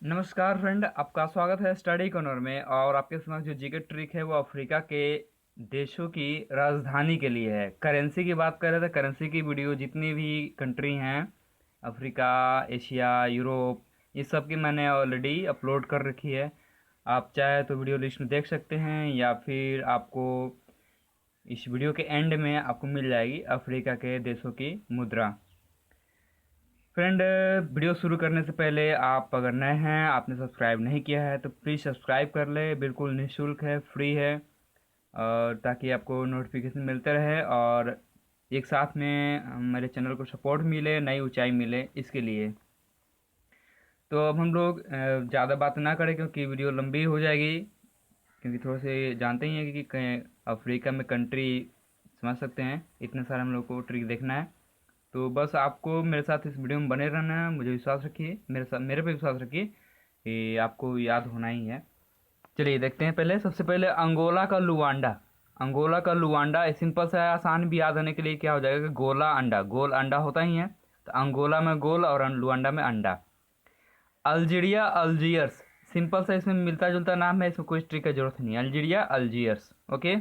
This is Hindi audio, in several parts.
नमस्कार फ्रेंड, आपका स्वागत है स्टडी कॉर्नर में। और आपके समक्ष जो जीके ट्रिक है वो अफ्रीका के देशों की राजधानी के लिए है। करेंसी की बात कर रहे थे। करेंसी की वीडियो जितनी भी कंट्री हैं, अफ्रीका, एशिया, यूरोप, ये सब की मैंने ऑलरेडी अपलोड कर रखी है। आप चाहे तो वीडियो लिस्ट में देख सकते हैं, या फिर आपको इस वीडियो के एंड में आपको मिल जाएगी अफ्रीका के देशों की मुद्रा। फ्रेंड, वीडियो शुरू करने से पहले आप अगर नए हैं, आपने सब्सक्राइब नहीं किया है तो प्लीज़ सब्सक्राइब कर ले। बिल्कुल निःशुल्क है, फ्री है, और ताकि आपको नोटिफिकेशन मिलते रहे और एक साथ में मेरे चैनल को सपोर्ट मिले, नई ऊंचाई मिले, इसके लिए। तो अब हम लोग ज़्यादा बात ना करें क्योंकि वीडियो लंबी हो जाएगी। क्योंकि थोड़े से जानते ही हैं कि कहीं अफ्रीका में कंट्री समझ सकते हैं, इतने सारे हम लोग को ट्रिक देखना है। तो बस आपको मेरे साथ इस वीडियो में बने रहना है। मुझे विश्वास रखिए, मेरे पे विश्वास रखिए कि आपको याद होना ही है। चलिए देखते हैं। पहले सबसे पहले अंगोला का लुवांडा। अंगोला का लुवांडा सिंपल सा है, आसान भी याद होने के लिए क्या हो जाएगा कि गोला अंडा, गोल अंडा होता ही है, तो अंगोला में गोल और लुवांडा में अंडा। अल्जीरिया अल्जीयर्स, सिंपल सा इसमें मिलता जुलता नाम है, इसमें कोई ट्रिक की जरूरत नहीं है। Algeria Algiers, okay.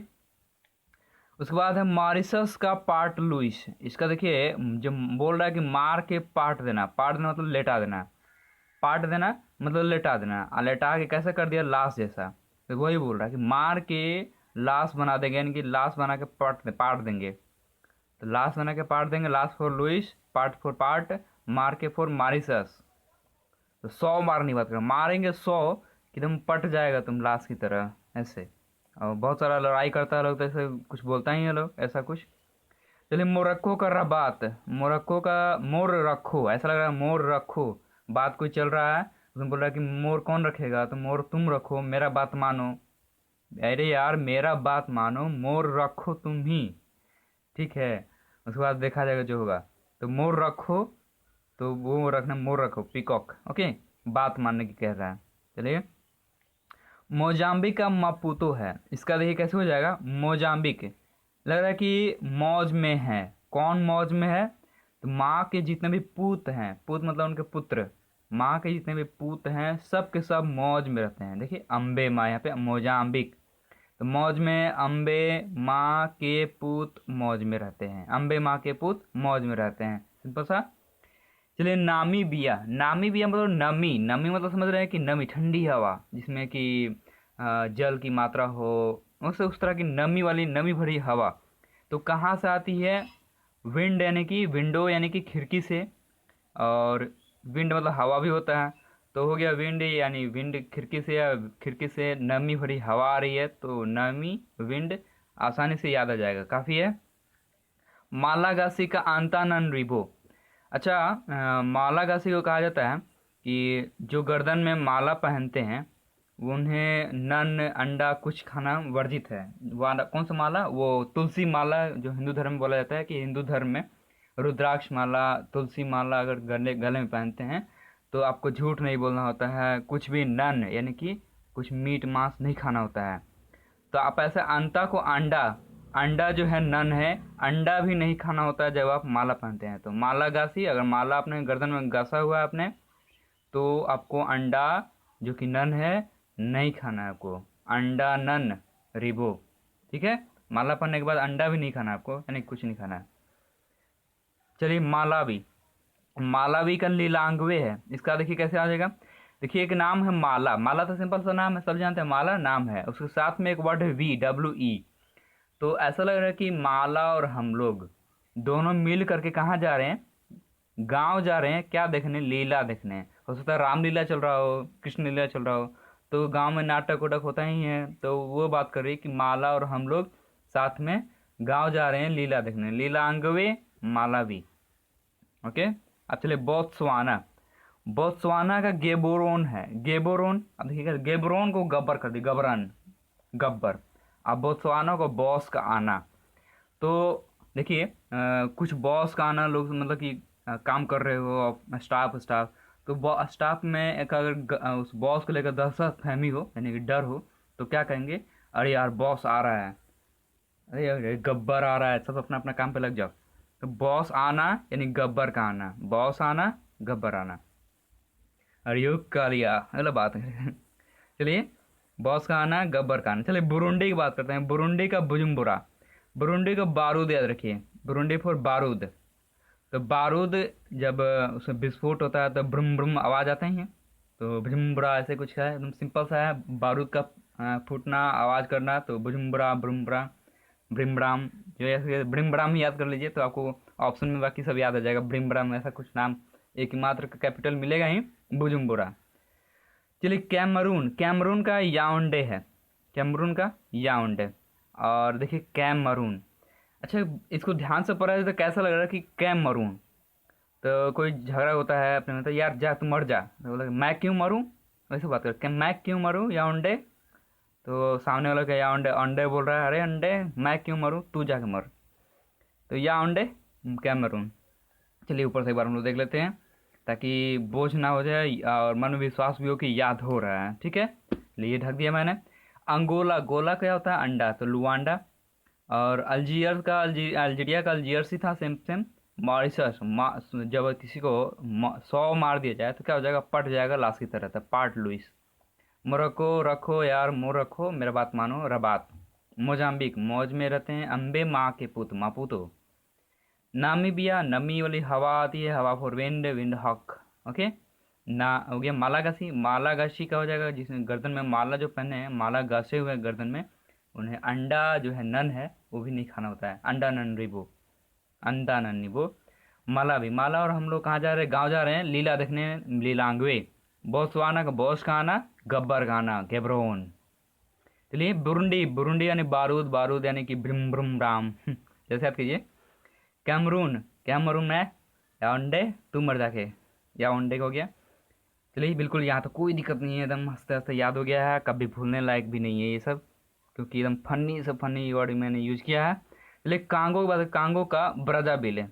उसके बाद है मॉरिशस का पार्ट लुइस। इसका देखिए, जो बोल रहा है कि मार के पार्ट देना, पार्ट देना मतलब लेटा देना, पार्ट देना मतलब लेटा देना, और लेटा के कैसे कर दिया, लाश जैसा। तो वही बोल रहा है कि मार के लाश बना देंगे, यानी कि लाश बना के पार्ट देंगे। तो लाश बना के पार्ट देंगे, लाश for Louis, part for part, मार के फॉर मॉरिशस। तो 100 मारने की बात करें, मारेंगे 100 कि तुम पट जाएगा तुम लाश की तरह, ऐसे। और बहुत सारा लड़ाई करता है लोग, तो ऐसे कुछ बोलता ही है लोग, ऐसा कुछ। चलिए, मोरक्को का रबात। मोरक्को का मोर रखो, ऐसा लग रहा है मोर रखो, बात कोई चल रहा है, उसमें बोल रहा है कि मोर कौन रखेगा, तो मोर तुम रखो, मेरा बात मानो। अरे यार, मेरा बात मानो, मोर रखो तुम ही, ठीक है। उसके बाद देखा जाएगा जो होगा। तो मोर रखो, तो वो रखना, मोर रखो, पीकॉक, ओके। बात मानने की कह रहा है। चलिए, मोजाम्बिक का मापुतो है। इसका देखिए कैसे हो जाएगा, मोजाम्बिक। लग रहा है कि मौज में है। कौन मौज में है, तो माँ के जितने भी पूत हैं, पूत मतलब उनके पुत्र, माँ के जितने भी पूत हैं सब के सब मौज में रहते हैं। देखिए, अम्बे माँ, यहाँ पे मोजाम्बिक, तो मौज में, अम्बे माँ के पूत मौज में रहते हैं, अम्बे माँ के पूत मौज में रहते हैं, सिंपल सा। चलिए, नामीबिया। नामीबिया मतलब नमी, नमी मतलब समझ रहे हैं कि नमी, ठंडी हवा, जिसमें कि जल की मात्रा हो, उस तरह की नमी वाली, नमी भरी हवा। तो कहाँ से आती है, विंड यानी कि विंडो, यानी कि खिड़की से। और विंड मतलब हवा भी होता है, तो हो गया विंड, यानी विंड खिड़की से, या खिड़की से नमी भरी हवा आ रही है, तो नमी, विंड, आसानी से याद आ जाएगा, काफ़ी है। मालागासी का आंताननरिवो। अच्छा, मालागासी को कहा जाता है कि जो गर्दन में माला पहनते हैं उन्हें नन, अंडा कुछ खाना वर्जित है। कौन सा माला, वो तुलसी माला, जो हिंदू धर्म में बोला जाता है कि हिंदू धर्म में रुद्राक्ष माला, तुलसी माला अगर गले गले में पहनते हैं तो आपको झूठ नहीं बोलना होता है, कुछ भी नन यानी कि कुछ मीट मांस नहीं खाना होता है। तो आप ऐसे अंता को अंडा, अंडा जो है नन है, अंडा भी नहीं खाना होता है जब आप माला पहनते हैं। तो माला गासी, अगर माला अपने गर्दन में गासा हुआ है आपने, तो आपको अंडा जो कि नन है नहीं खाना है आपको, अंडा नन रिबो, ठीक है। माला पहनने के बाद अंडा भी नहीं खाना है आपको, यानी कुछ नहीं खाना है। चलिए, मालावी। मालावी का लीलांगवे है। इसका देखिए कैसे आ जाएगा। देखिए, एक नाम है माला, माला तो सिंपल सा नाम है, सब जानते हैं, माला नाम है, उसके साथ में एक वर्ड है WE। तो ऐसा लग रहा है कि माला और हम लोग दोनों मिल करके कहाँ जा रहे हैं, गांव जा रहे हैं, क्या देखने, लीला देखने। हो सकता है रामलीला चल रहा हो, कृष्ण लीला चल रहा हो, तो गांव में नाटक वाटक होता ही है, तो वो बात कर रही है कि माला और हम लोग साथ में गांव जा रहे हैं लीला देखने, लीलांगवे मालावी, ओके। अब चलिए, बोत्सवाना। बोत्सवाना का गेबोरोन है, गेबोरोन। अब देखिएगा, गेबरोन को गब्बर कर दी, गबरन, गब्बर। अब बोत्सवाना को बॉस का आना। तो देखिए, कुछ बॉस का आना, लोग मतलब कि काम कर रहे हो, स्टाफ स्टाफ, तो स्टाफ में एक अगर उस बॉस को लेकर दहशत फहमी हो, यानी कि डर हो, तो क्या कहेंगे, अरे यार बॉस आ रहा है, अरे अरे गब्बर आ रहा है, सब अपना अपना काम पे लग जाओ। तो बॉस आना यानी गब्बर का आना, बॉस आना, गब्बर आना। अरयुक कालिया, मतलब बात है। चलिए, बॉस का आना, गब्बर का आना। चलिए बुरुंडी की बात करते हैं। बुरुंडी का बुजुम्बुरा, बुरुंडी का बारूद याद रखिए, बुरुंडी फॉर बारूद। तो बारूद जब उसमें विस्फोट होता है तो ब्रुम ब्रुम आवाज़ आते हैं। तो बुजुम्बुरा ऐसे कुछ है, एकदम सिंपल सा है, बारूद का फूटना, आवाज़ करना, तो बुजुम्बुरा, ब्रुम्बरा, ब्रिम्बराम। जो ऐसे ब्रिम्बराम ही याद कर लीजिए तो आपको ऑप्शन में बाकी सब याद आ जाएगा। ब्रिम्बराम ऐसा कुछ नाम एक ही मात्र का कैपिटल मिलेगा ही, बुजुम्बुरा। चलिए कैमरून, कैमरून का याओंडे है, कैमरून का याओंडे। और देखिए कैमरून, अच्छा इसको ध्यान से पढ़ा जाए तो कैसा लग रहा है कि कैमरून। तो कोई झगड़ा होता है अपने में, तो यार जा तू मर जा, तो बोला मैं क्यों मरूं, वैसे बात कर, मैं क्यों मरूं याओंडे। तो सामने वाला क्या याओंडे अंडे बोल रहा है, अरे अंडे मैं क्यों मरूं, तू जाके मर। तो याओंडे कैमरून। चलिए ऊपर से एक बार हम लोग देख लेते हैं ताकि बोझ ना हो जाए और मन में विश्वास भी हो कि याद हो रहा है। ठीक है, लिए ढक दिया मैंने। अंगोला, गोला क्या होता है, अंडा, तो लुआंडा। और अल्जीरिया का अल्जीरिया का अल्जीरियस ही था, सेम सेम। मॉरिशस, जब किसी को 100 मार दिया जाए तो क्या हो जाएगा, पट जाएगा लाश की तरह, था पार्ट लुइस। मोरक्को, रखो यार मोर रखो, मेरा बात मानो, रबात। मोजाम्बिक, मौज में रहते हैं अम्बे माँ के पुत, मापुतो। नामीबिया, नमी वाली हवा आती है, हवा for wind, Windhoek. Okay, ना हो गया मालागासी, मालागासी का हो जाएगा जिसमें गर्दन में माला जो पहने हैं, माला गासे हुए हैं गर्दन में, उन्हें अंडा जो है नन है वो भी नहीं खाना होता है, अंडा नन रिबो, अंडा नन निबो। माला भी, माला। और हम लोग कहाँ जा रहे हैं, गाँव जा रहे हैं लीला देखने, लीलांगवे। बोत्सवाना का बॉस का आना, गब्बर का आना, गेब्रोन। चलिए बुरुंडी, बुरुंडी यानी बारूद, बारूद यानी कि ब्रिम ब्रुम राम। जैसे याद कीजिए। कैमरून, कैमरून है याओंडे, तू मर जाके, याओंडे हो गया। चलिए बिल्कुल, यहाँ तो कोई दिक्कत नहीं है, एकदम हंसते हंसते याद हो गया है, कभी भूलने लायक भी नहीं है ये सब, क्योंकि एकदम फनी से फनी वर्ड मैंने यूज किया है। चलिए कांगो की बात, कांगो का ब्राज़ाविल है।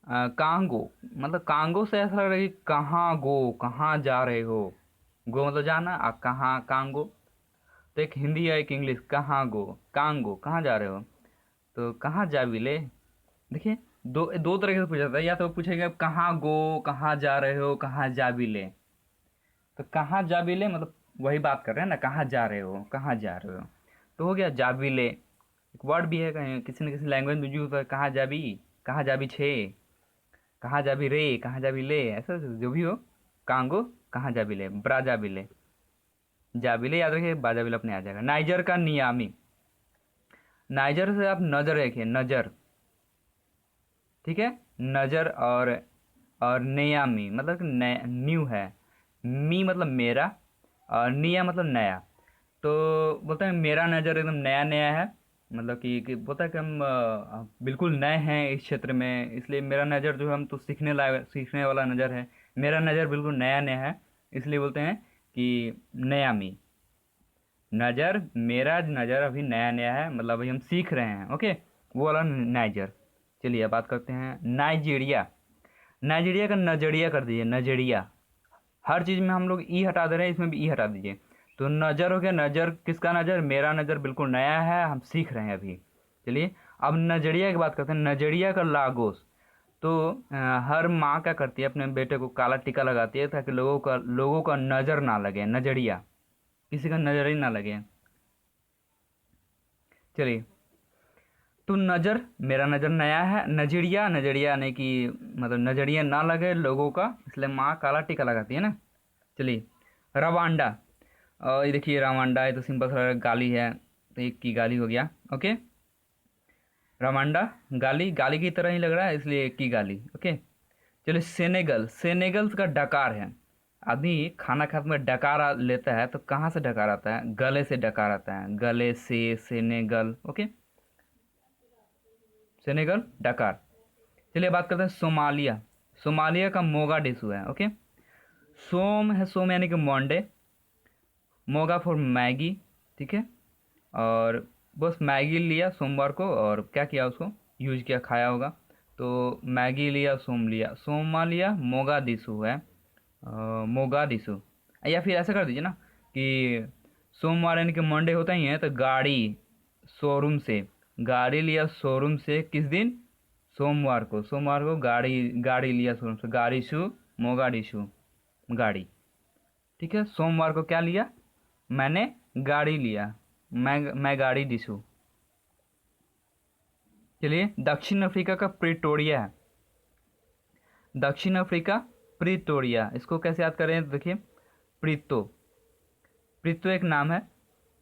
कांगो मतलब, कांगो से ऐसा लग रहा है कि कहाँ गो, कहाँ जा रहे हो। गो मतलब जाना, कहाँ, कांगो। तो एक हिंदी है एक इंग्लिश, कहाँ गो, कांगो कहाँ जा रहे हो, तो कहाँ जा विले। देखिए दो दो तरीके से पूछा जाता है, या तो पूछेगा कहाँ गो, कहाँ जा रहे हो, कहाँ जा विले। तो कहाँ जा विले मतलब वही बात कर रहे हैं ना, कहाँ जा रहे हो, कहाँ जा रहे हो, तो हो गया जाविले। एक वर्ड भी है, कहीं किसी न किसी लैंग्वेज में यूज होता है, कहाँ जाबी, कहाँ जाबी छे, कहाँ जाबी रे, कहाँ जाबी ले, ऐसा जो भी हो। कांगो, कहाँ जाबी ले, ब्राजाविले। जाबिले याद रखिए, बाजाबिले अपने आ जाएगा। नाइजर का नियामी, नाइजर से आप नजर रखिए, नजर। ठीक है, नजर। और नियामी मतलब कि न्यू है। मी मतलब मेरा, और निया मतलब नया। तो बोलते हैं मेरा नज़र एकदम नया नया है, मतलब कि बोलता है कि हम बिल्कुल नए हैं इस क्षेत्र में, इसलिए मेरा नज़र जो है, हम तो सीखने लायक, सीखने वाला नज़र है, मेरा नज़र बिल्कुल नया नया है, इसलिए बोलते हैं कि नया मी। नज़र, मेरा नज़र अभी नया नया है, मतलब अभी हम सीख रहे हैं। ओके, वो वाला नाइजर। चलिए अब बात करते हैं नाइजीरिया। नाइजीरिया का नजरिया कर दीजिए, नजरिया। हर चीज़ में हम लोग ई हटा दे रहे हैं, इसमें भी ई हटा दीजिए। तो नज़र हो गया, नज़र किसका नज़र, मेरा नज़र बिल्कुल नया है, हम सीख रहे हैं अभी। चलिए अब नजरिया की बात करते हैं, नजरिया का लागोस। तो हर माँ क्या करती है, अपने बेटे को काला टीका लगाती है ताकि लोगों का नज़र ना लगे, नजरिया, किसी का नज़र ही ना लगे। चलिए, तो नज़र, मेरा नज़र नया है, नजरिया, नजरिया यानी कि मतलब नजरिया ना लगे लोगों का, इसलिए माँ काला टीका लगाती है ना। चलिए रवांडा, और ये देखिए रवांडा, ये तो सिंपल सा गाली है, तो एक की गाली हो गया। ओके, रवांडा गाली, गाली की तरह ही लग रहा है, इसलिए एक की गाली। ओके, चलिए सेनेगल, सेनेगल का डकार है। आदमी खाना खाते में डकार लेता है, तो कहाँ से डकार आता है, गले से डकार आता है, गले से, सेनेगल। ओके, सेनेगल डकार। चलिए बात करते हैं सोमालिया, सोमालिया का मोगाडिशु है। ओके, सोम है, सोम यानी कि मोंडे, मोगा फॉर मैगी। ठीक है, और बस मैगी लिया सोमवार को, और क्या किया उसको यूज किया, खाया होगा, तो मैगी लिया, सोम लिया, सोमा लिया, मोगादिशु है, मोगादिशु। या फिर ऐसा कर दीजिए ना कि सोमवार यानी कि मंडे होता ही है, तो गाड़ी शोरूम से, गाड़ी लिया शोरूम से किस दिन, सोमवार को, सोमवार को गाड़ी, गाड़ी लिया शोरूम से, गाड़ी शू, मोगाडिशु। गाड़ी। ठीक है, सोमवार को क्या लिया, मैंने गाड़ी लिया, मैं गाड़ी दिसू। चलिए, दक्षिण अफ्रीका का प्रिटोरिया है, दक्षिण अफ्रीका प्रिटोरिया, इसको कैसे याद करें तो देखिए, प्रीतो, प्रीतो एक नाम है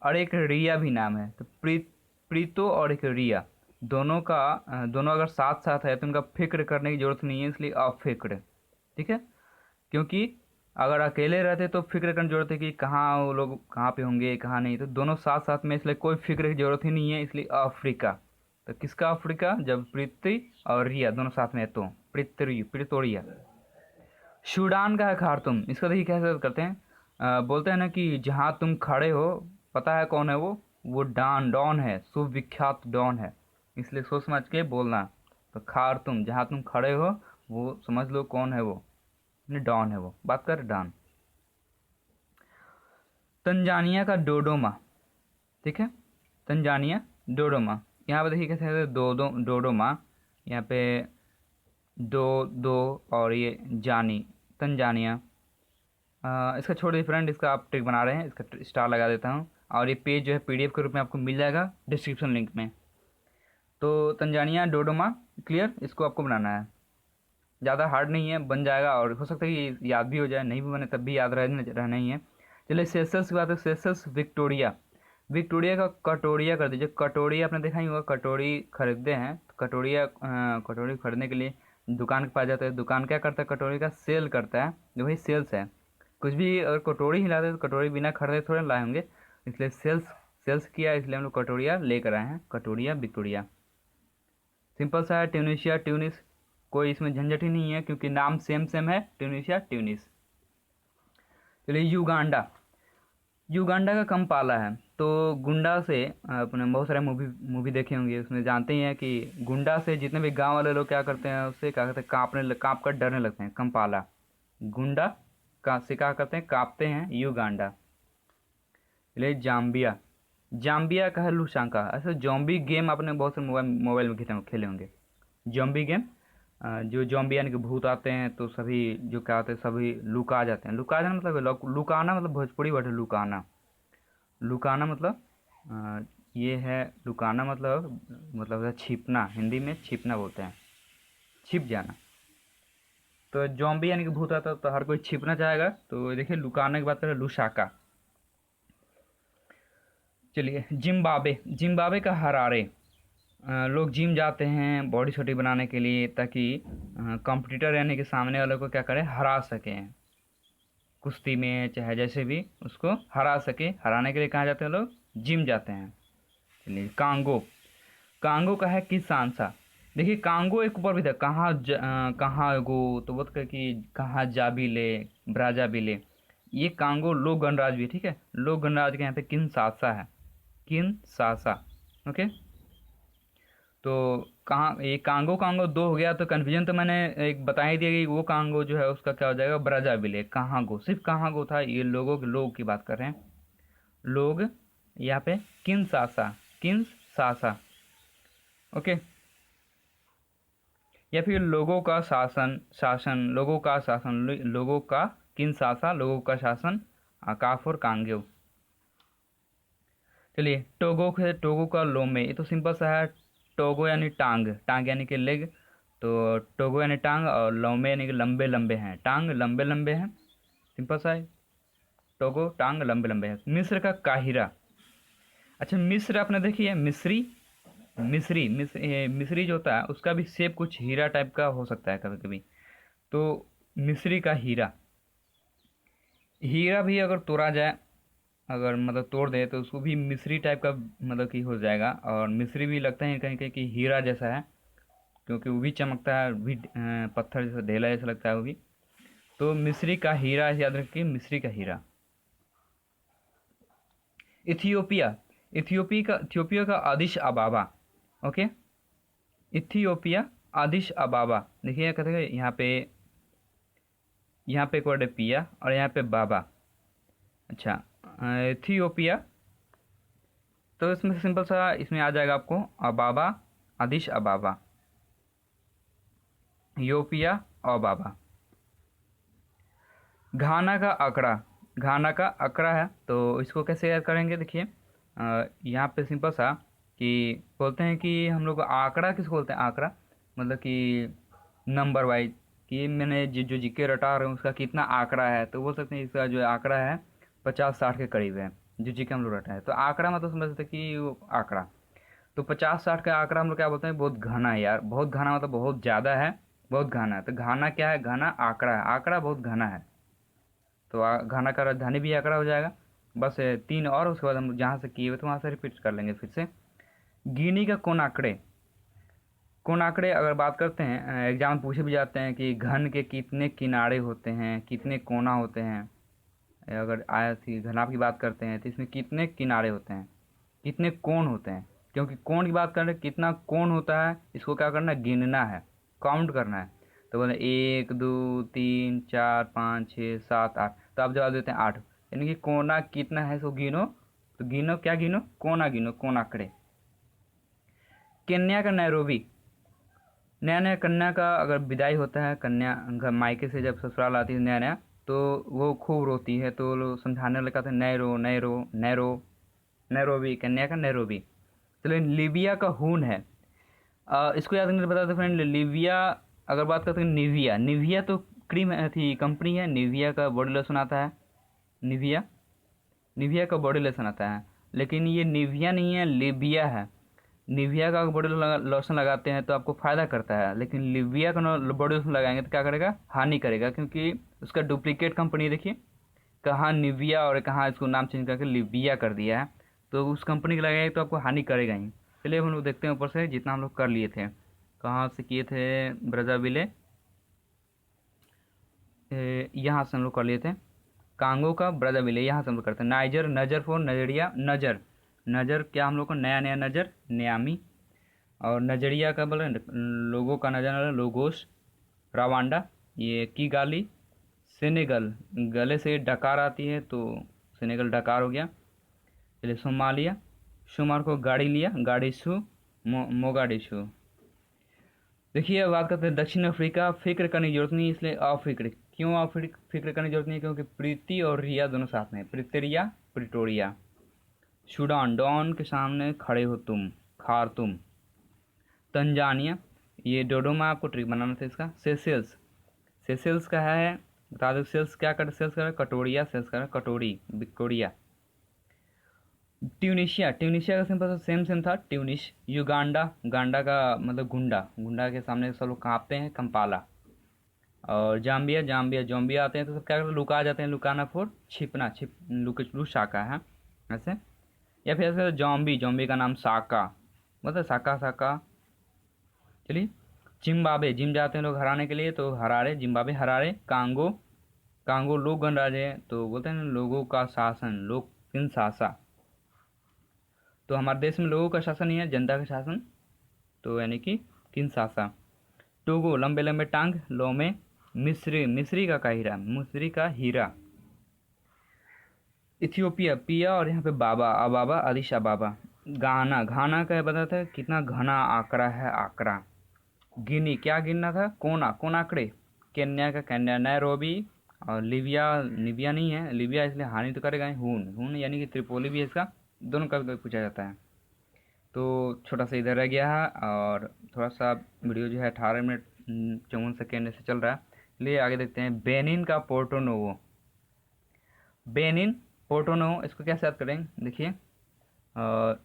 और एक रिया भी नाम है, तो प्रीतो और एक रिया, दोनों का दोनों अगर साथ साथ है तो उनका फिक्र करने की जरूरत नहीं है, इसलिए अफिक्र। ठीक है, क्योंकि अगर अकेले रहते तो फिक्र करने की जरूरत है कि कहाँ वो लोग कहाँ पे होंगे कहाँ नहीं, तो दोनों साथ साथ में, इसलिए कोई फिक्र की जरूरत ही नहीं है, इसलिए अफ्रीका। तो किसका अफ्रीका, जब प्रीति और रिया दोनों साथ में है तो प्रितोरिया। सूडान का है खार्तूम, इसका देखिए कैसे करते हैं, बोलते हैं ना कि जहाँ तुम खड़े हो, पता है कौन है वो डॉन है, सुविख्यात डॉन है, इसलिए सोच समझ के बोलना। तो खार्तूम, जहाँ तुम खड़े हो वो समझ लो कौन है, वो डॉन है, वो बात कर डॉन। तंजानिया का डोडोमा, ठीक है, तंजानिया डोडोमा, यहाँ पे देखिए कैसे है, डोडोमा, यहाँ पे दो और ये जानी, तंजानिया। इसका छोटे फ्रेंड, इसका आप ट्रिक बना रहे हैं, इसका स्टार लगा देता हूँ, और ये पेज जो है पीडीएफ के रूप में आपको मिल जाएगा डिस्क्रिप्शन लिंक में। तो तंजानिया डोडोमा, क्लियर, इसको आपको बनाना है, ज़्यादा हार्ड नहीं है, बन जाएगा, और हो सकता है कि याद भी हो जाए, नहीं भी बने तब भी याद रहना ही है। चलिए सेशल्स की बात है, सेशल्स विक्टोरिया, विक्टोरिया का कटोरिया कर दीजिए, कटोरी आपने देखा ही होगा, कटोरी खरीदते हैं, तो कटोरी खरीदने के लिए दुकान के पास जाते हैं, दुकान क्या करता है, कटोरी का सेल करता है, जो वही सेल्स है, कुछ भी अगर कटोरी ही लाते तो कटोरी बिना खरीदे थोड़े लाए होंगे, इसलिए सेल्स किया, इसलिए हम लोग कटोरिया लेकर आए हैं, कटोरिया विक्टोरिया। सिंपल सा है, ट्यूनिशिया ट्यूनिस, कोई इसमें झंझट ही नहीं है, क्योंकि नाम सेम है, ट्यूनिशिया ट्यूनिस। चलिए युगांडा, युगांडा का कंपाला है, तो गुंडा से अपने बहुत सारे मूवी देखे होंगे, उसमें जानते ही हैं कि गुंडा से जितने भी गांव वाले लोग क्या करते हैं, उससे क्या करते हैं, कांप कर डरने लगते हैं, कंपाला, गुंडा का से क्या करते हैं, कांपते हैं, युगांडा। चलिए जाम्बिया, जाम्बिया का है लुशांका, ऐसे जॉम्बी गेम आपने बहुत से मोबाइल में खेले होंगे, जॉम्बी गेम, जो जॉम्बी यानी कि भूत आते हैं, तो सभी जो क्या होते हैं, सभी लुका जाते हैं, लुका जाना मतलब लुकाना, मतलब भोजपुरी वर्ड है लुकाना, लुकाना मतलब ये है, लुकाना मतलब है छिपना, हिंदी में छिपना बोलते हैं, छिप जाना। तो जॉम्बी यानी कि भूत आता है, तो हर कोई छिपना चाहेगा, तो देखिए लुकाने की बात करें, लुशाका। चलिए जिम्बाब्वे, जिम्बाब्वे का हरारे, लोग जिम जाते हैं बॉडी छोटी बनाने के लिए, ताकि कंपटीटर यानी कि सामने वाले को क्या करें, हरा सकें, कुश्ती में चाहे जैसे भी उसको हरा सके, हराने के लिए कहाँ जाते हैं लोग, जिम जाते हैं। चलिए कांगो, कांगो का है किसानसा, देखिए कांगो एक ऊपर भी था, कहाँ गो, तो वो तो कि कहाँ जा भी ले, ब्राजा भी ले, ये कांगो लोक गणराज्य भी है, ठीक है, लोक गणराज्य के यहाँ पे किनशासा है, किनशासा, ओके। तो कहाँ ये कांगो कांगो दो हो गया, तो कन्फ्यूजन तो मैंने एक बता ही दिया कि वो कांगो जो है उसका क्या हो जाएगा, ब्राज़ाविले, कहाँ गो, सिर्फ कहाँ गो था, ये लोग की बात कर रहे हैं, लोग यहाँ पे किनशासा, किनशासा, ओके, या फिर लोगों का शासन, लोगों का किनशासा, लोगों का शासन, काफ और कांगो। चलिए टोगो का लोमे, ये तो सिंपल सा है, टोगो यानी टांग, टांग यानी कि लेग, तो टोगो यानी टांग, और लोमे यानी कि लंबे लंबे हैं, टांग लंबे लंबे हैं, सिंपल सा है, टोगो टांग लंबे लंबे हैं। मिस्र का काहिरा, अच्छा मिस्र आपने देखी है, मिस्री जो होता है उसका भी शेप कुछ हीरा टाइप का हो सकता है कभी कभी, तो मिस्री का हीरा, हीरा भी अगर तोड़ा जाए, अगर मतलब तोड़ दे तो उसको भी मिस्री टाइप का मतलब कि हो जाएगा, और मिस्री भी लगता है कहीं कहीं कि हीरा जैसा है, क्योंकि वो भी चमकता है, वो भी पत्थर जैसा ढेला जैसा लगता है वो भी, तो मिस्री का हीरा, याद रखिए मिस्री का हीरा। इथियोपिया, इथियोपिया का आदिश अबाबा, ओके, इथियोपिया आदिश अबाबा, देखिए कहते हैं यहाँ पे एक वर्ड है पिया, और यहाँ पे बाबा, अच्छा, इथियोपिया, तो इसमें से सिंपल सा इसमें आ जाएगा आपको अबाबा, आदिश अबाबा, योपिया अबाबा। घाना का आंकड़ा, घाना का आंकड़ा है, तो इसको कैसे याद करेंगे देखिए। यहाँ पे सिंपल सा कि बोलते हैं कि हम लोग आंकड़ा किसको बोलते हैं, आंकड़ा मतलब कि नंबर वाइज, कि मैंने जो जीके रटा रहा हूँ उसका कितना आंकड़ा है, तो बोल सकते हैं इसका जो आंकड़ा है 50-60 के करीब है, जो जीके हम लोग रटा है। तो आंकड़ा मतलब समझ सकते हैं कि वो आंकड़ा, तो 50-60 का आंकड़ा हम लोग क्या बोलते हैं, बहुत घना है यार, बहुत घना मतलब बहुत ज़्यादा है, बहुत घना है। तो घाना क्या है, घना आंकड़ा है, आंकड़ा बहुत घना है। तो घाना का राजधानी भी आंकड़ा हो जाएगा। बस तीन और, उसके बाद हम जहाँ से किए हुए थे वहाँ से रिपीट कर लेंगे फिर से। गिनी का कौन आंकड़े, कौन आंकड़े अगर बात करते हैं, एग्जाम में पूछे भी जाते हैं कि घन के कितने किनारे होते हैं, कितने कोना होते हैं। अगर आया थी घनाभ की बात करते हैं तो इसमें कितने किनारे होते हैं, कितने कोण होते हैं, क्योंकि कोण की बात कर रहे हैं, कितना कोण होता है इसको क्या करना है, गिनना है, काउंट करना है। तो बोले 1 2 3 4 5 6 7 8, तो आप जवाब देते हैं 8, यानी कि कोना कितना है इसको गिनो। तो गिनो क्या गिनो, कोना गिनो, कोन आंकड़े। कन्या का नैरोबी, नया नया कन्या का अगर विदाई होता है, कन्या घर मायके से जब ससुराल आती है नया नया, तो वो खूब रोती है, तो लोग समझाने लगा था नय रो नय रो नय रो, नैरोबी, कन्या का नैरोबी। चलिए लीबिया का हून है, इसको याद करके बता दो फ्रेंड, लीबिया अगर बात करते हैं निविया, निविया तो क्रीम थी कंपनी है, निविया का बॉडी लोशन आता है, निविया, निविया का बॉडी लोशन आता है, लेकिन ये निविया नहीं है, लिबिया है। निविया का बॉडी लोशन लगाते हैं तो आपको फ़ायदा करता है, लेकिन लिविया का बॉडी लोशन लगाएंगे तो क्या करेगा, हानि करेगा, क्योंकि उसका डुप्लीकेट कंपनी देखिए, कहाँ निविया और कहाँ इसको नाम चेंज करके लिविया कर दिया है। तो उस कंपनी का लगाएंगे तो आपको हानि करेगा ही। चलिए हम लोग देखते हैं ऊपर से जितना हम लोग कर लिए थे, कहाँ से किए थे, ब्राज़ाविले, यहाँ से हम लोग कर लिए थे, कांगो का ब्राज़ाविले, यहाँ से हम लोग करते हैं। नाइजर, नज़र फॉर नजरिया, नज़र, नज़र क्या हम लोग को, नया नया नज़र, न्यामी। और नजरिया का बोले लोगों का नजर, लोगोस। रवांडा, ये की गाली, सेनेगल, गले से डकार आती है तो सेनेगल डकार हो गया। चलिए सोमालिया, शुमार को गाड़ी लिया, गाड़ी शू, मोगाडिशु। देखिए अब बात करते हैं दक्षिण अफ्रीका, फिक्र करने की जरूरत नहीं, इसलिए अफिक्र। क्यों फिक्र करने की जरूरत नहीं, क्योंकि प्रीति और रिया दोनों साथ में, प्रितेरिया, प्रिटोरिया। सूडान, डॉन के सामने खड़े हो तुम, खारतुम। तंजानिया, ये डोडोमा आपको ट्रिक बनाना था इसका। सेशेल्स, सेशेल्स का है, बता दो सेल्स क्या कर, सेल्स का कटोरिया, सेल्स का कटोरी, विक्टोरिया। ट्यूनिशिया, ट्यूनिशिया का सिंपल सा सेम सेम था, ट्यूनिश। युगांडा, गांडा का मतलब गुंडा, गुंडा के सामने सब लोग कांपते हैं, कंपाला। और जाम्बिया, जाम्बिया जोम्बिया आते हैं तो सब क्या करते हैं, लुका जाते हैं, लुकाना फोर छिपना, छिप लुक शाका है ऐसे। या फिर ऐसे जॉम्बी, जॉम्बी का नाम साका, मतलब साका साका। चलिए जिम्बाब्वे, जिम जाते हैं लोग हराने के लिए तो Harare, Zimbabwe Harare. Congo, Congo लोग गणराज है तो बोलते हैं ना, लोगों का शासन, लोग किंशासा। तो हमारे देश में लोगों का शासन नहीं है, जनता का शासन, तो यानी कि किंशासा। टोगो, लंबे लंबे टांग, लोमे। मिस्री, मिस्री का हीरा, मिस्री का हीरा। इथियोपिया, पिया और यहाँ पे बाबा, अबाबा, आदिश अबाबा। गाना, घाना का बताता है कितना घना आंकड़ा है, आंकड़ा। गिनी, क्या गिनना था, कोना, कोन आंकड़े। केन्या का केन्या, नैरोबी। और लिबिया, लिबिया नहीं है, लिबिया इसलिए हानि तो करेगा ही। हून, हून यानी कि त्रिपोली भी है इसका, दोनों का पूछा जाता है। तो छोटा सा इधर रह गया है, और थोड़ा सा वीडियो जो है 18 मिनट 54 सेकेंड से चल रहा है, लिए आगे देखते हैं। बेनिन का Porto Novo, Benin, Porto Novo, इसको कैसे याद करेंगे देखिए। और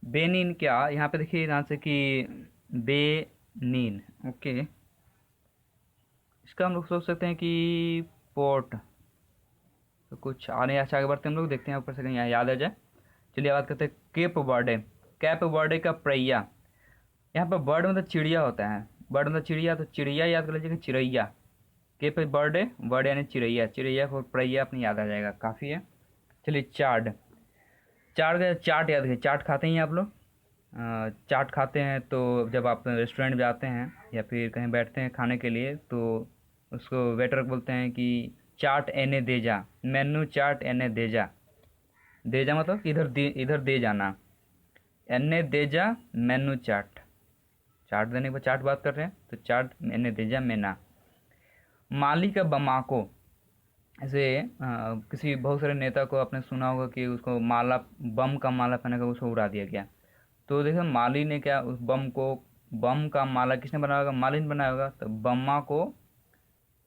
बेनिन क्या, यहाँ पे देखिए यहाँ से कि बेनिन, ओके, इसका हम लोग सोच सकते हैं कि पोर्ट। तो कुछ आने अच्छा आगे बढ़ते हैं हम लोग, देखते हैं ऊपर से कहीं यहाँ याद आ जाए। चलिए बात करते हैं केप बर्डे, कैप बर्डे का प्रैया। यहाँ पर बर्ड मतलब चिड़िया होता है, बर्ड मतलब चिड़िया, तो चिड़िया याद कर लीजिएगा, चिड़ैया। केप बर्डे, बर्ड यानी चिड़ैया, चिड़ैया को प्रैया अपनी याद आ जाएगा, काफ़ी है। चलिए चार्ड, चार्ड का चाट याद है, चाट खाते हैं आप लोग, चाट खाते हैं तो जब आप रेस्टोरेंट में जाते हैं या फिर कहीं बैठते हैं खाने के लिए, तो उसको वेटर बोलते हैं कि चाट एने दे जा, मेनू चाट एने दे जा। दे जा मतलब इधर दे जाना, एने दे जा, मेनू चाट, चाट देने के बाद चाट बात कर रहे हैं तो चाट एने दे जा मेना। माली का बमाको, ऐसे किसी बहुत सारे नेता को आपने सुना होगा कि उसको माला, बम का माला पहना कर उसको उड़ा दिया गया। तो देखो माली ने क्या उस बम को, बम का माला किसने बनाया होगा? माली ने बनाया होगा। तो बम्मा को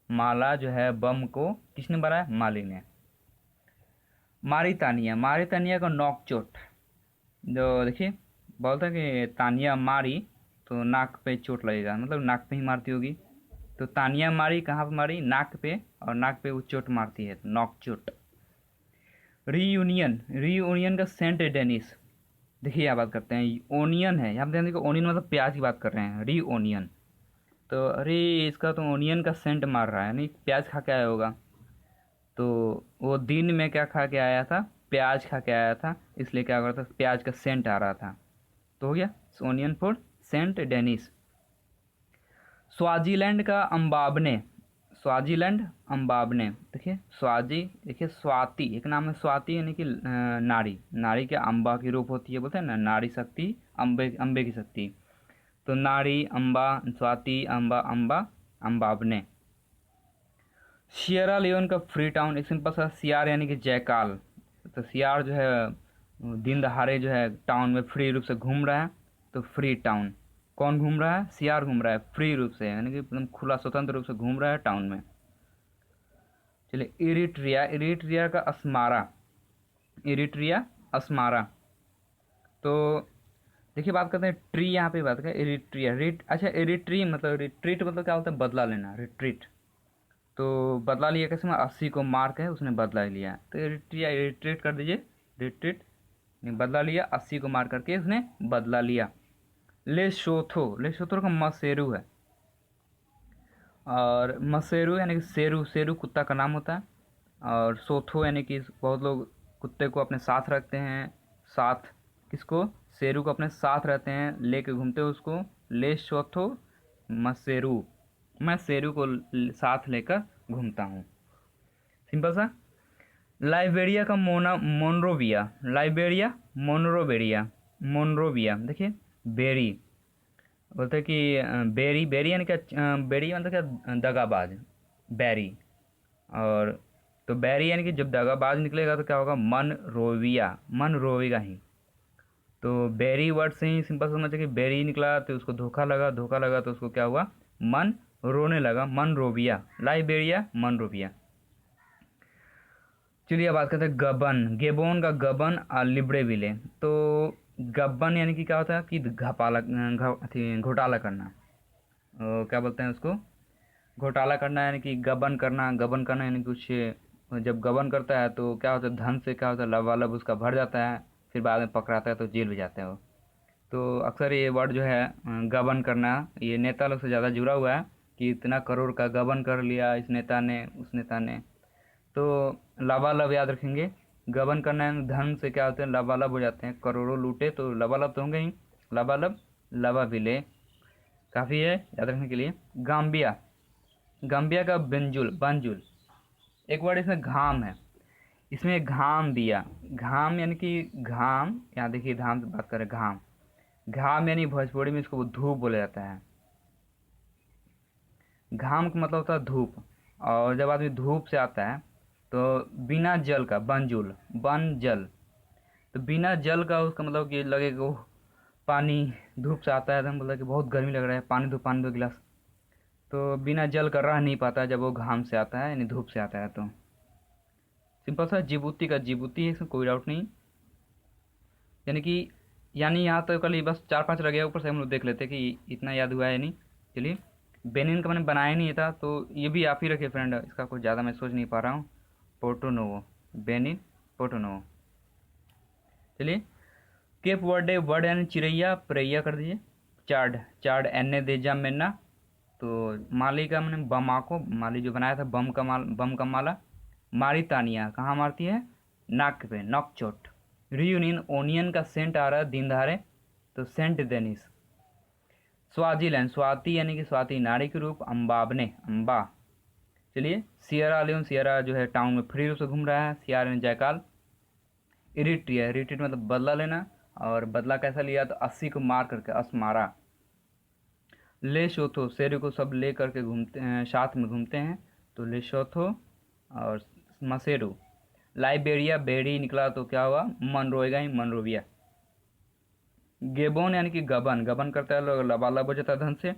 माला जो है, बम को किसने बनाया? माली ने। मारी तानिया का नोक चोट, जो देखिए बोलता है कि तानिया मारी तो नाक पे चोट लगेगा, मतलब नाक पे ही मारती होगी। तो तानिया मारी कहाँ पे मारी? नाक पे, और नाक पे वो चोट मारती है, तो नॉक चोट। रीयूनियन, रीयूनियन का सेंट डेनिस, देखिए यहाँ बात करते हैं, ओनियन है यहाँ पे, ध्यान देखो ओनियन मतलब प्याज की बात कर रहे हैं, री ओनियन। तो अरे इसका तो ओनियन का सेंट मार रहा है, नहीं प्याज खा के आया होगा। तो वो दिन में क्या खा के आया था? प्याज खा के आया था, इसलिए क्या कर रहा था? प्याज का सेंट आ रहा था। तो हो गया onion for Saint Denis. Swaziland का अम्बाबने, स्वाजीलैंड अम्बाबने, देखिए स्वाजी, देखिए स्वाति, एक नाम है स्वाति, यानी कि नारी, नारी के अम्बा की रूप होती है, बोलते हैं ना नारी शक्ति, अम्बे अम्बे की शक्ति। तो नारी अम्बा, स्वाति अम्बा, अम्बा अम्बाबने। सियरा लियोन का फ्री टाउन, एक सिंपल सा सियार यानी कि जयकाल। तो सियार जो है दिन दहाड़े जो है टाउन में फ्री रूप से घूम रहा है, तो फ्री टाउन। कौन घूम रहा है? सियार घूम रहा है फ्री रूप से, यानी कि एकदम खुला स्वतंत्र रूप से घूम रहा है टाउन में। चलिए इरिट्रिया, इरिट्रिया का अस्मारा, इरिट्रिया अस्मारा। तो देखिए बात करते हैं ट्री, यहाँ पे बात करें इरिट्रिया, रिट, अच्छा इरिट्री मतलब रिट्रीट मतलब क्या होता है? बदला लेना, रिट्रीट। तो बदला लिया कैसे? में 80 को मार के उसने बदला लिया, तो इरिट्रिया, रिट्रीट कर दीजिए, रिट्रीट, बदला लिया, 80 को मार करके उसने बदला लिया। लेसोथो, लेसोथो का मसेरू है, और मसेरू यानी कि शेरू, शेरू कुत्ता का नाम होता है। और सोथो यानी कि बहुत लोग कुत्ते को अपने साथ रखते हैं, साथ किसको? शेरू को अपने साथ रहते हैं, लेके घूमते हैं उसको। ले सोथो मसेरू, मैं शेरू को साथ लेकर घूमता हूँ, सिंपल सा। लाइबेरिया का मोनरोविया, लाइबेरिया मोनरोवेरिया, मोनरोविया, देखिए बेरी, बोलते हैं कि बेरी, बेरी यानी क्या? बेरी मतलब क्या? दगाबाज, बैरी। और तो बैरी यानी कि जब दगाबाज निकलेगा तो क्या होगा? मन रोविया, मन रोवेगा ही। तो बैरी वर्ड से ही सिंपल समझ कि बैरी निकला तो उसको धोखा लगा, धोखा लगा तो उसको क्या हुआ? मन रोने लगा, मन रोविया, लाइबेरिया मन रोविया। चलिए अब बात करते हैं गबन, गेबोन का गबन और लिब्रेविले। तो गबन यानी कि क्या होता है? कि घपाला, घोटाला करना, क्या बोलते हैं उसको? घोटाला करना, यानी कि गबन करना, गबन करना यानी कुछ, जब गबन करता है तो क्या होता है? धन से क्या होता है? लबालब उसका भर जाता है, फिर बाद में पकड़ाता है तो जेल भी जाता है वो। तो अक्सर ये वर्ड जो है गबन करना, ये नेता लोग से ज़्यादा जुड़ा हुआ है, कि इतना करोड़ का गबन कर लिया इस नेता ने, उस नेता ने। तो लबालब याद रखेंगे, गबन करना है धन से क्या होते हैं? लबालब हो जाते हैं, करोड़ों लूटे तो लबालब तो होंगे ही, लबालब लबा विले, काफ़ी है याद रखने के लिए। गाम्बिया, गाम्बिया का बेंजुल, बंजुल, एक वर्ड इसमें घाम है, इसमें घाम दिया, घाम यानी कि घाम, यहाँ देखिए धाम से बात करें, घाम, घाम यानी भोजपुरी में इसको धूप बोला जाता है। घाम का मतलब होता है धूप, और जब आदमी धूप से आता है तो बिना जल का, बनजुल, बन जल, तो बिना जल का उसका मतलब कि लगेगा वो पानी, धूप से आता है तो हम बोलते हैं कि बहुत गर्मी लग रहा है, पानी दो, पानी दो गिलास। तो बिना जल का रह नहीं पाता जब वो घाम से आता है, यानी धूप से आता है। तो सिंपल सा जिबूती का जिबूती है, इसमें कोई डाउट नहीं, यानी कि, यानी यहाँ तो कल ही बस 4-5 रह गया, ऊपर से हम लोग देख लेते कि इतना याद हुआ है नहीं। चलिए बेनिन का मैंने बनाया नहीं था, तो ये भी आप ही रखिए फ्रेंड, इसका कुछ ज़्यादा मैं सोच नहीं पा रहा हूँ। Porto Novo, Benin, Porto Novo. चलिए केप वर्डे, वर्ड यानी चिड़ैया, प्रेया कर दीजिए। चार्ड, चार्ड एन दे जा मेना। तो माली का मैंने बमाको, माली जो बनाया था बम का माल, बम का माला। मारी तानिया कहाँ मारती है? नाक पे, नॉक चोट। रियूनियन, ओनियन का सेंट आ रहा है दिन दहाड़े, तो सेंट डेनिस। स्वाजीलैंड, स्वाति यानी कि स्वाति नारी के रूप, अम्बाबने, अम्बा। चलिए सियरा लियोन, सियरा जो है टाउन में फ्री रूप से घूम रहा है, सियारा ने जयकाल। इरिट्रिया, इरिट्रेट मतलब बदला लेना, और बदला कैसा लिया? तो 80 को मार करके, अस्मारा। ले शोथो, शेर को सब ले करके घूमते हैं, साथ में घूमते हैं, तो लेसोथो और मसेडो। लाइबेरिया बेरी निकला तो क्या हुआ, मनरोएगा ही मनरोविया। गेबोन यानी कि गबन, गबन करता है लोग, लबालब हो जाता है धन से।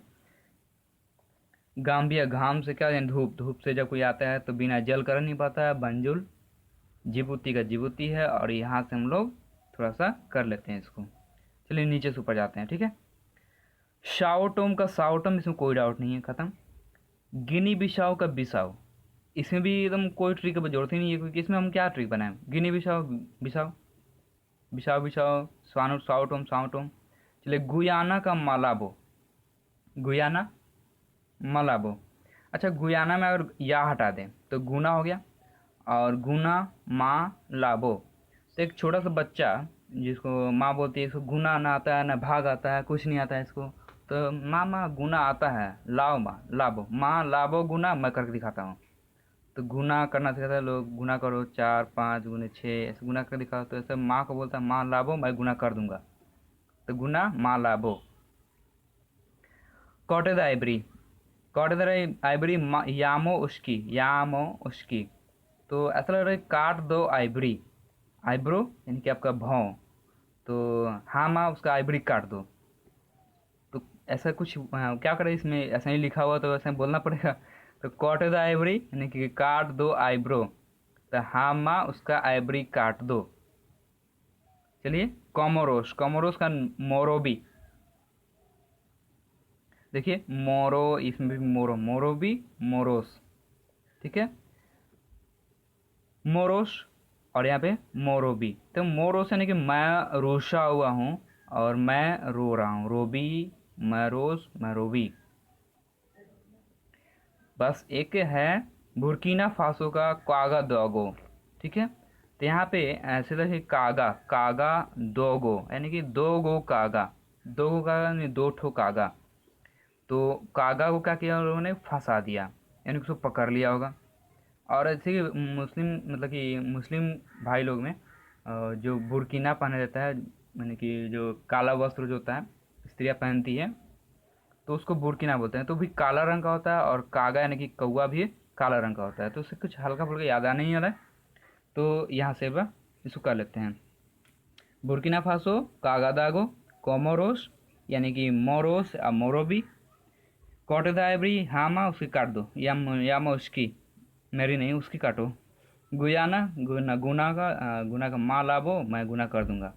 गाम्बिया, घाम से क्या यानी धूप, धूप से जब कोई आता है तो बिना जल कर नहीं पाता है, बंजुल। जिबूती का जिबूती है, और यहाँ से हम लोग थोड़ा सा कर लेते हैं इसको। चलिए नीचे से ऊपर जाते हैं, ठीक है। शाओटोम का साओटम, इसमें कोई डाउट नहीं है, खत्म। गिनी बिसाओ का बिसाओ, इसमें भी एकदम कोई ट्रिक की जरूरत ही नहीं है, क्योंकि इसमें हम क्या ट्रिक बनाएं। गिनी बिसाओ बिसाओ, बिसाओ बिसाओ, स्वानो साओटोम साओटोम। चलिए गुयाना का मालाबो, गुयाना मलाबो। अच्छा, गुयाना में अगर या हटा दें तो गुना हो गया, और गुना माँ लाबो। तो एक छोटा सा बच्चा जिसको माँ बोलती है, इसको गुना ना आता है, ना भाग आता है, कुछ नहीं आता है इसको। तो माँ माँ गुना आता है, लाओ माँ लाबो, माँ लाबो गुना, मैं करके दिखाता हूँ। तो गुना करना सिखाता है लोग, गुना करो 4 5 गुने 6, ऐसे गुना कर दिखाओ। तो ऐसे माँ को बोलता है माँ लाबो, मैं गुना कर दूंगा। तो गुना माँ लाबो। कॉटेद आइबरी, कॉटेद आइबरी यामो उसकी, यामो उसकी। तो ऐसा लग रहा है काट दो आइबरी, आइब्रो यानी कि आपका भौं। तो हाँ माँ उसका आइबरी काट दो। तो ऐसा कुछ क्या करें, इसमें ऐसा ही लिखा हुआ तो ऐसा ही बोलना पड़ेगा। तो कॉट द आइबरी यानी कि काट दो आइब्रो, तो हाँ माँ उसका आइबरी काट दो। चलिए कोमोरोस, कोमोरोस का मोरोबी। देखिए मोरो, इसमें भी मोरो, मोरोबी मोरोस, ठीक है। मोरोस, और यहाँ पे मोरोबी। तो मोरोस यानी कि मैं रोशा हुआ हूँ, और मैं रो रहा हूँ, रोबी, मैं रोस, मैं रोबी। बस एक है बुर्किना फासो का कागा दोगो, ठीक है। तो यहाँ पे ऐसे देखिए कागा, कागा दोगो यानी कि दो गो कागा, दो गो कागा यानी दो ठो कागा। तो कागा को क्या किया उन्होंने, फंसा दिया, यानी कि उसको पकड़ लिया होगा। और ऐसे ही मुस्लिम, मतलब कि मुस्लिम भाई लोग में जो बुर्किना पहना जाता है, यानी कि जो काला वस्त्र जो होता है स्त्रियाँ पहनती है, तो उसको बुर्किना बोलते हैं। तो भी काला रंग का होता है, और कागा यानी कि कौवा भी काला रंग का होता है। तो उससे कुछ हल्का फुल्का याद आने नहीं आ रहा है, तो यहाँ से वह इसको कर लेते हैं। बुर्किना फासो, कागादागो, कोमोरोस यानी कि मोरोस या मोरोबी। कॉटेदा एवरी, हामा उसकी काट दो, यामा उसकी, मेरी नहीं उसकी काटो। गुयाना, गुना, गुना का माँ लाबो, मैं गुना कर दूंगा।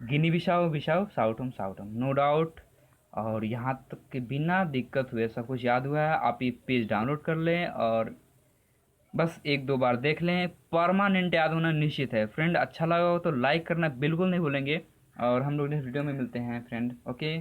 गिनी बिसाओ बिसाओ, साउटम साउटम, नो डाउट। और यहाँ तक के बिना दिक्कत हुए सब कुछ याद हुआ है। आप ये पेज डाउनलोड कर लें और बस एक दो बार देख लें, परमानेंट याद होना निश्चित है। फ्रेंड अच्छा लगा हो तो लाइक करना बिल्कुल नहीं भूलेंगे, और हम लोग नेक्स्ट वीडियो में मिलते हैं फ्रेंड, ओके।